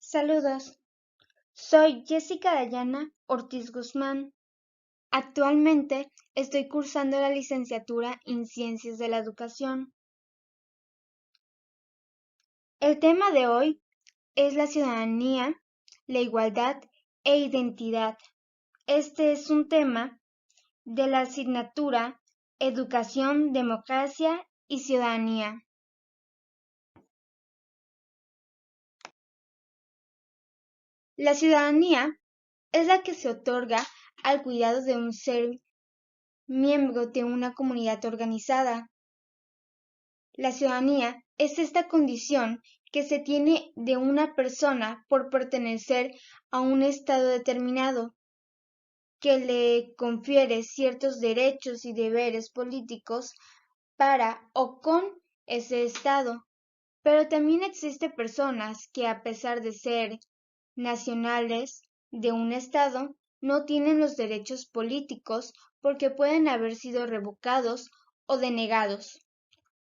Saludos, soy Jessica Dayana Ortiz Guzmán. Actualmente estoy cursando la licenciatura en Ciencias de la Educación. El tema de hoy es la ciudadanía, la igualdad e identidad. Este es un tema de la asignatura Educación, Democracia y Ciudadanía. La ciudadanía es la que se otorga al cuidado de un ser miembro de una comunidad organizada. La ciudadanía es esta condición que se tiene de una persona por pertenecer a un estado determinado, que le confiere ciertos derechos y deberes políticos para o con ese estado. Pero también existen personas que, a pesar de ser nacionales de un estado, no tienen los derechos políticos porque pueden haber sido revocados o denegados.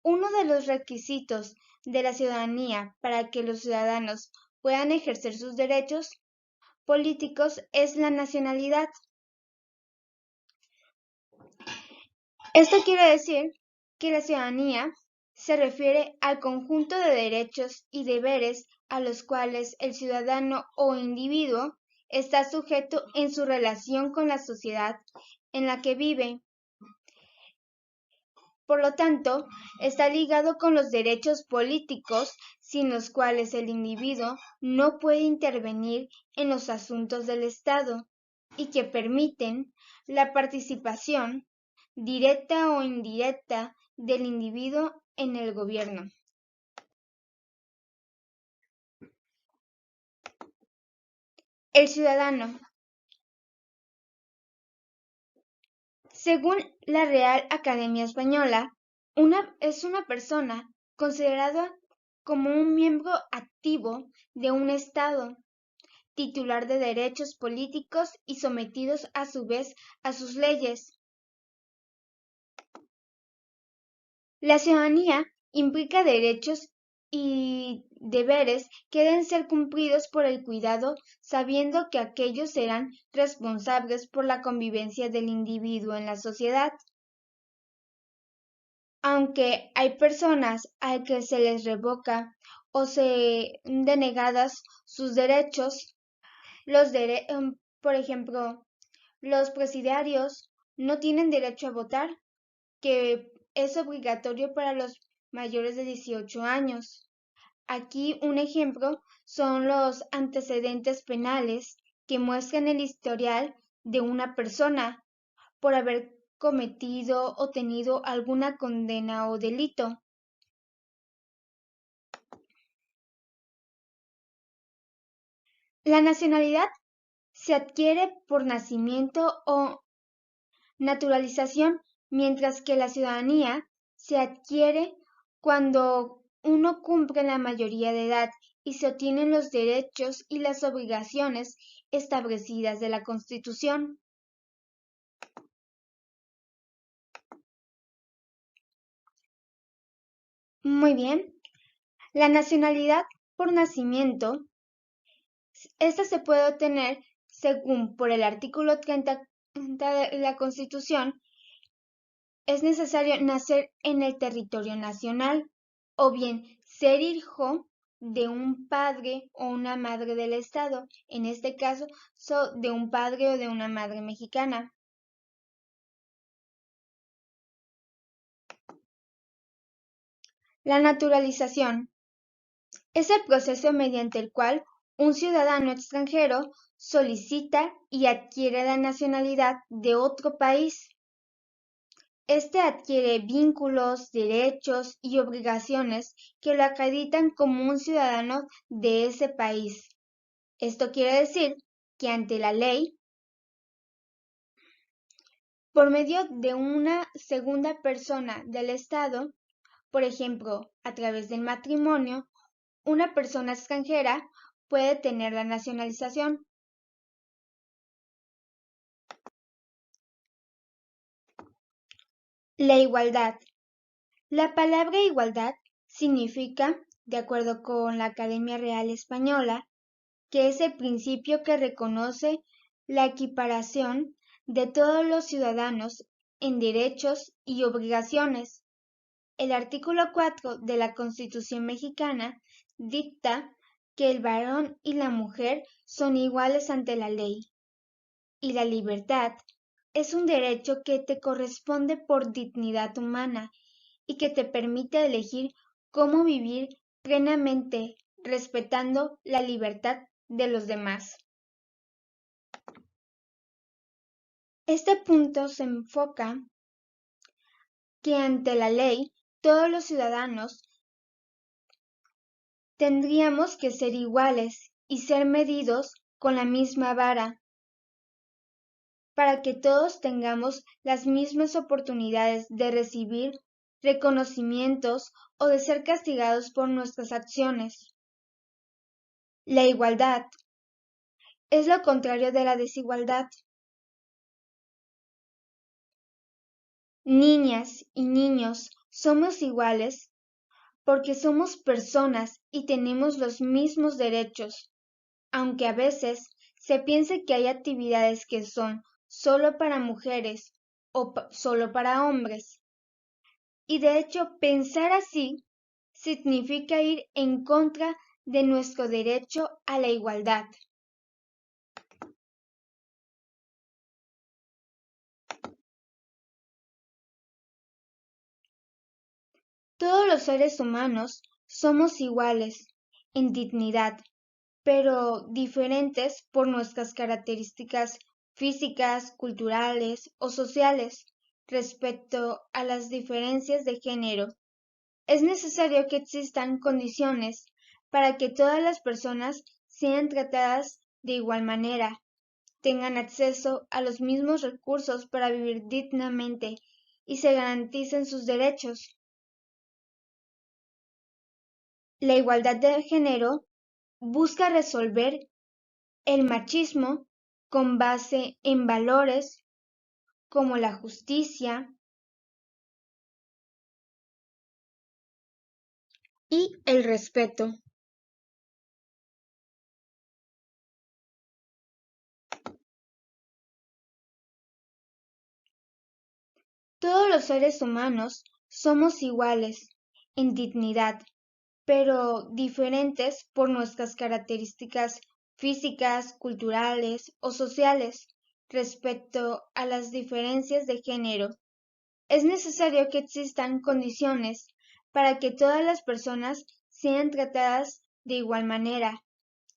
Uno de los requisitos de la ciudadanía para que los ciudadanos puedan ejercer sus derechos políticos es la nacionalidad. Esto quiere decir que la ciudadanía se refiere al conjunto de derechos y deberes a los cuales el ciudadano o individuo está sujeto en su relación con la sociedad en la que vive. Por lo tanto, está ligado con los derechos políticos sin los cuales el individuo no puede intervenir en los asuntos del Estado y que permiten la participación directa o indirecta del individuo en el gobierno. El ciudadano. Según la Real Academia Española, es una persona considerada como un miembro activo de un Estado, titular de derechos políticos y sometidos a su vez a sus leyes. La ciudadanía implica derechos y deberes que deben ser cumplidos por el cuidado, sabiendo que aquellos serán responsables por la convivencia del individuo en la sociedad. Aunque hay personas a que se les revoca o se denegadas sus derechos, por ejemplo, los presidiarios no tienen derecho a votar, que es obligatorio para los mayores de 18 años. Aquí un ejemplo son los antecedentes penales que muestran el historial de una persona por haber cometido o tenido alguna condena o delito. La nacionalidad se adquiere por nacimiento o naturalización, mientras que la ciudadanía se adquiere cuando uno cumple la mayoría de edad y se obtienen los derechos y las obligaciones establecidas de la Constitución. Muy bien. La nacionalidad por nacimiento, esta se puede obtener según por el artículo 30 de la Constitución. Es necesario nacer en el territorio nacional o bien ser hijo de un padre o una madre del Estado, en este caso de un padre o de una madre mexicana. La naturalización es el proceso mediante el cual un ciudadano extranjero solicita y adquiere la nacionalidad de otro país. Este adquiere vínculos, derechos y obligaciones que lo acreditan como un ciudadano de ese país. Esto quiere decir que ante la ley, por medio de una segunda persona del Estado, por ejemplo, a través del matrimonio, una persona extranjera puede tener la nacionalización. La igualdad. La palabra igualdad significa, de acuerdo con la Academia Real Española, que es el principio que reconoce la equiparación de todos los ciudadanos en derechos y obligaciones. El artículo 4 de la Constitución mexicana dicta que el varón y la mujer son iguales ante la ley, y la libertad es un derecho que te corresponde por dignidad humana y que te permite elegir cómo vivir plenamente, respetando la libertad de los demás. Este punto se enfoca que ante la ley todos los ciudadanos tendríamos que ser iguales y ser medidos con la misma vara, para que todos tengamos las mismas oportunidades de recibir reconocimientos o de ser castigados por nuestras acciones. La igualdad es lo contrario de la desigualdad. Niñas y niños somos iguales porque somos personas y tenemos los mismos derechos, aunque a veces se piense que hay actividades que son solo para mujeres o solo para hombres. Y de hecho, pensar así significa ir en contra de nuestro derecho a la igualdad. Todos los seres humanos somos iguales en dignidad, pero diferentes por nuestras características físicas, culturales o sociales. Respecto a las diferencias de género, es necesario que existan condiciones para que todas las personas sean tratadas de igual manera, tengan acceso a los mismos recursos para vivir dignamente y se garanticen sus derechos. La igualdad de género busca resolver el machismo con base en valores como la justicia y el respeto. Todos los seres humanos somos iguales en dignidad, pero diferentes por nuestras características físicas, culturales o sociales. Respecto a las diferencias de género, es necesario que existan condiciones para que todas las personas sean tratadas de igual manera,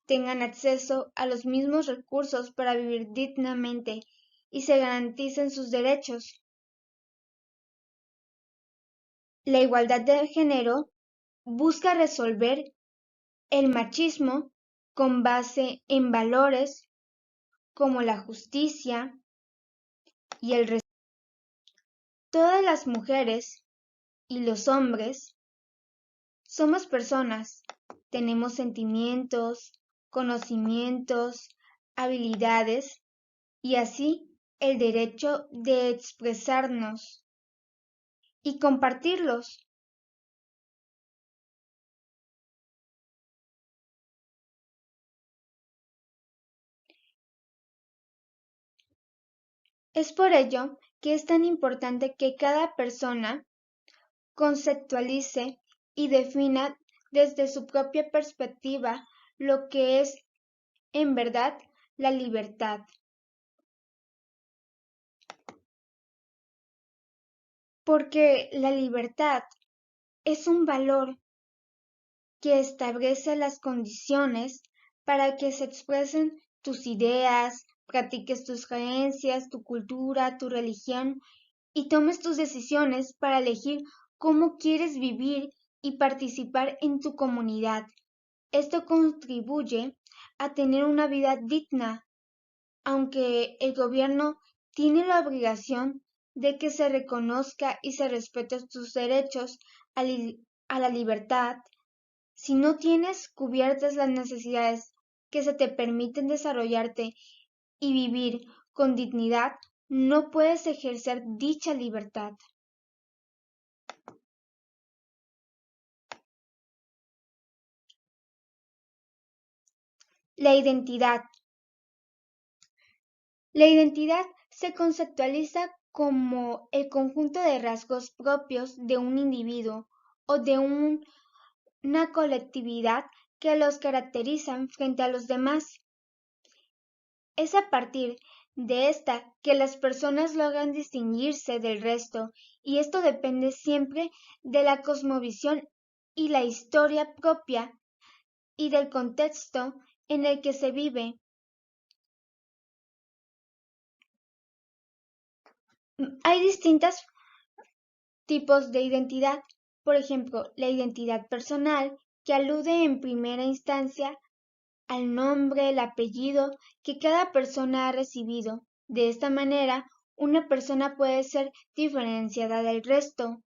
tengan acceso a los mismos recursos para vivir dignamente y se garanticen sus derechos. La igualdad de género busca resolver el machismo con base en valores como la justicia y el respeto. Todas las mujeres y los hombres somos personas, tenemos sentimientos, conocimientos, habilidades y así el derecho de expresarnos y compartirlos. Es por ello que es tan importante que cada persona conceptualice y defina desde su propia perspectiva lo que es en verdad la libertad. Porque la libertad es un valor que establece las condiciones para que se expresen tus ideas, practiques tus creencias, tu cultura, tu religión y tomes tus decisiones para elegir cómo quieres vivir y participar en tu comunidad. Esto contribuye a tener una vida digna, aunque el gobierno tiene la obligación de que se reconozca y se respeten tus derechos a la libertad. Si no tienes cubiertas las necesidades que se te permiten desarrollarte y vivir con dignidad, no puedes ejercer dicha libertad. La identidad. La identidad se conceptualiza como el conjunto de rasgos propios de un individuo o de una colectividad que los caracterizan frente a los demás. Es a partir de esta que las personas logran distinguirse del resto, y esto depende siempre de la cosmovisión y la historia propia y del contexto en el que se vive. Hay distintos tipos de identidad, por ejemplo, la identidad personal, que alude en primera instancia al nombre, el apellido que cada persona ha recibido. De esta manera, una persona puede ser diferenciada del resto.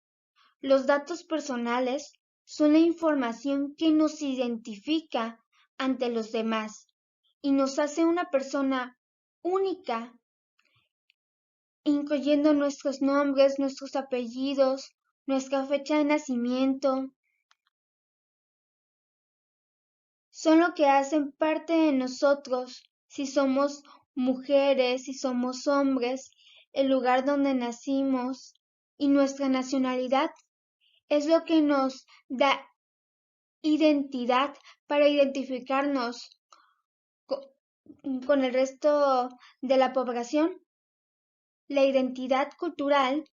Los datos personales son la información que nos identifica ante los demás y nos hace una persona única, incluyendo nuestros nombres, nuestros apellidos, nuestra fecha de nacimiento. Son lo que hacen parte de nosotros, si somos mujeres, si somos hombres, el lugar donde nacimos y nuestra nacionalidad es lo que nos da identidad para identificarnos con el resto de la población. La identidad cultural,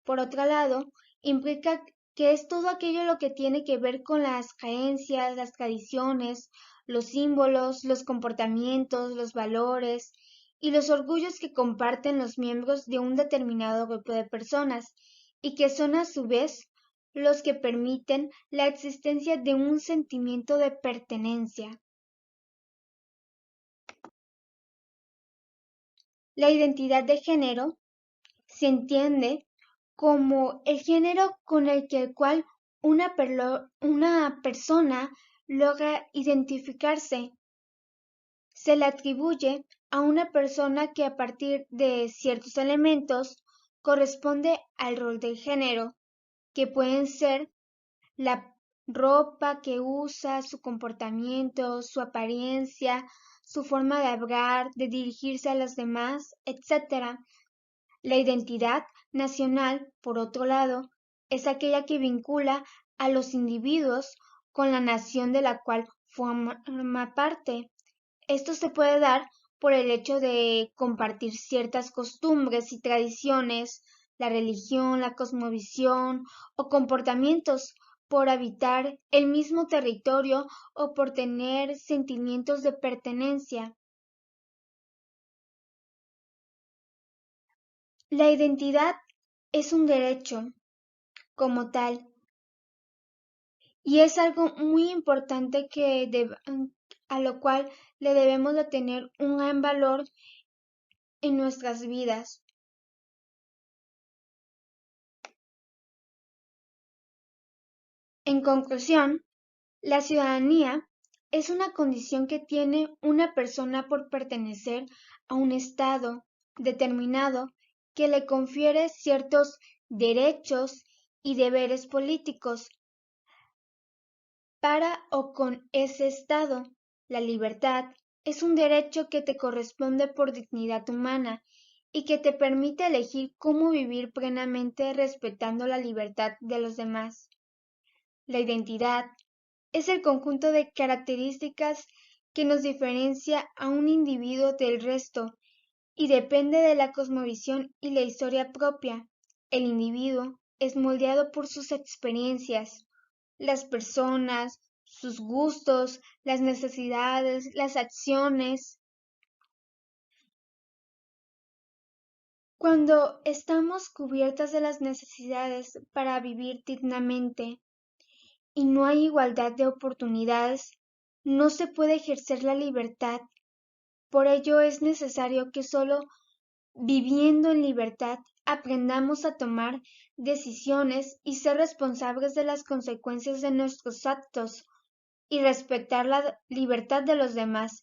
por otro lado, implica que es todo aquello lo que tiene que ver con las creencias, las tradiciones, los símbolos, los comportamientos, los valores y los orgullos que comparten los miembros de un determinado grupo de personas y que son a su vez los que permiten la existencia de un sentimiento de pertenencia. La identidad de género se entiende como el género con el cual una persona logra identificarse. Se le atribuye a una persona que a partir de ciertos elementos corresponde al rol del género, que pueden ser la ropa que usa, su comportamiento, su apariencia, su forma de hablar, de dirigirse a los demás, etc. La identidad nacional, por otro lado, es aquella que vincula a los individuos con la nación de la cual forma parte. Esto se puede dar por el hecho de compartir ciertas costumbres y tradiciones, la religión, la cosmovisión o comportamientos, por habitar el mismo territorio o por tener sentimientos de pertenencia. La identidad es un derecho como tal y es algo muy importante a lo cual le debemos de tener un gran valor en nuestras vidas. En conclusión, la ciudadanía es una condición que tiene una persona por pertenecer a un estado determinado que le confiere ciertos derechos y deberes políticos para o con ese estado. La libertad es un derecho que te corresponde por dignidad humana y que te permite elegir cómo vivir plenamente respetando la libertad de los demás. La identidad es el conjunto de características que nos diferencia a un individuo del resto y depende de la cosmovisión y la historia propia. El individuo es moldeado por sus experiencias, las personas, sus gustos, las necesidades, las acciones. Cuando estamos cubiertas de las necesidades para vivir dignamente y no hay igualdad de oportunidades, no se puede ejercer la libertad. Por ello es necesario que solo viviendo en libertad aprendamos a tomar decisiones y ser responsables de las consecuencias de nuestros actos y respetar la libertad de los demás.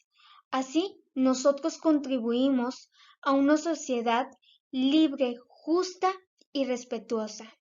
Así, nosotros contribuimos a una sociedad libre, justa y respetuosa.